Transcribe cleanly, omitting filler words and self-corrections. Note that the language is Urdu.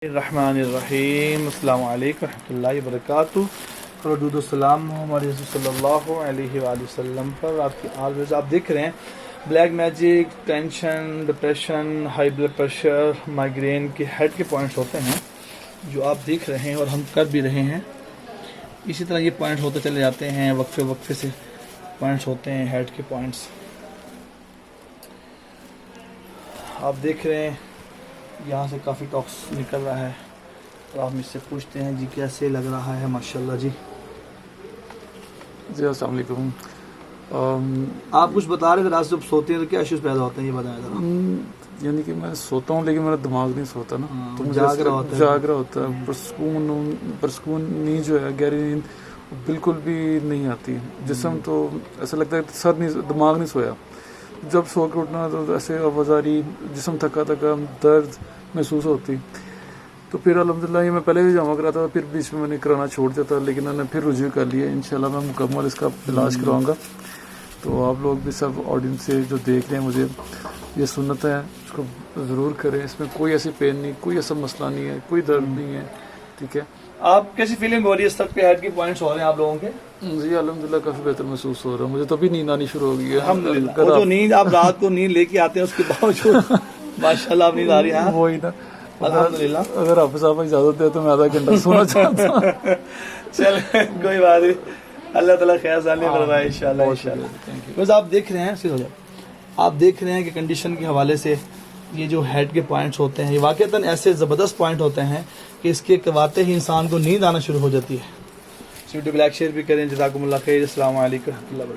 الرحمن السلام علیکم ورحمۃ اللہ وبرکاتہ. درود و سلام ہمارے رسول صلی اللہ علیہ وآلہ وسلم پر. آپ کی آلویز آپ دیکھ رہے ہیں black magic, tension, depression, high blood pressure, migraine کے ہیڈ کے پوائنٹس ہوتے ہیں جو آپ دیکھ رہے ہیں اور ہم کر بھی رہے ہیں. اسی طرح یہ پوائنٹس ہوتے چلے جاتے ہیں, وقفے وقفے سے پوائنٹس ہوتے ہیں ہیڈ کے پوائنٹس. آپ دیکھ رہے ہیں یہاں سے کافی ٹاکس نکل رہا ہے اور آپ مجھ سے پوچھتے ہیں جی کیسے لگ رہا ہے. ماشاءاللہ جی. جی السلام علیکم. آپ کچھ بتا رہے تھے رات سے جب سوتے ہیں تو کیا ایشوز پیدا ہوتے ہیں, یہ بتائیں ذرا. یعنی کہ میں سوتا ہوں لیکن میرا دماغ نہیں سوتا نا, تو مجھے جاگ رہا ہوتا ہے. پرسکون نیند جو ہے, گہری نیند بالکل بھی نہیں آتی. جسم تو ایسا لگتا ہے سر نہیں, دماغ نہیں سویا. جب سو کے اٹھنا تو ایسے آوازاری, جسم تھکا تھکا, درد محسوس ہوتی. تو پھر الحمدللہ یہ میں پہلے بھی جمع کرا تھا, پھر بیچ میں نے کرانا چھوڑ دیا تھا, لیکن میں نے پھر رجوع کر لیا. انشاءاللہ میں مکمل اس کا علاج کراؤں گا. تو آپ لوگ بھی سب آڈینس سے جو دیکھ رہے ہیں مجھے, یہ سنت ہے اس کو ضرور کریں. اس میں کوئی ایسی پین نہیں, کوئی ایسا مسئلہ نہیں ہے, کوئی درد نہیں ہے. ٹھیک ہے. آپ کیسی فیلنگ ہو رہی ہے اس تک پہ ہیڈ کے پوائنٹس ہو رہے ہیں آپ لوگوں کے؟ جی الحمدللہ کافی بہتر محسوس ہو رہا ہے مجھے. تو ابھی نیند آنی شروع ہو گئی ہے الحمدللہ. وہ جو نیند آپ رات کو نیند لے کے آتے ہیں اس کے باوجود ماشاءاللہ آپ نیند آ رہی ہے. وہی نا, الحمدللہ. اگر آپ صاحب اجازت دے تو میں آدھا گھنٹہ سونا چاہتا ہوں. چلیں کوئی بات نہیں, اللہ تعالیٰ خیر سالی فرمائے انشاءاللہ. بس آپ دیکھ رہے ہیں, آپ دیکھ رہے ہیں کہ کنڈیشن کے حوالے سے یہ جو ہیڈ کے پوائنٹس ہوتے ہیں یہ واقعتاً ایسے زبردست پوائنٹ ہوتے ہیں کہ اس کے کرواتے ہی انسان کو نیند آنا شروع ہو جاتی ہے. ویڈیو کو لائک شیئر بھی کریں. جزاکم اللہ خیر. السلام علیکم ورحمۃ اللہ وبرکاتہ.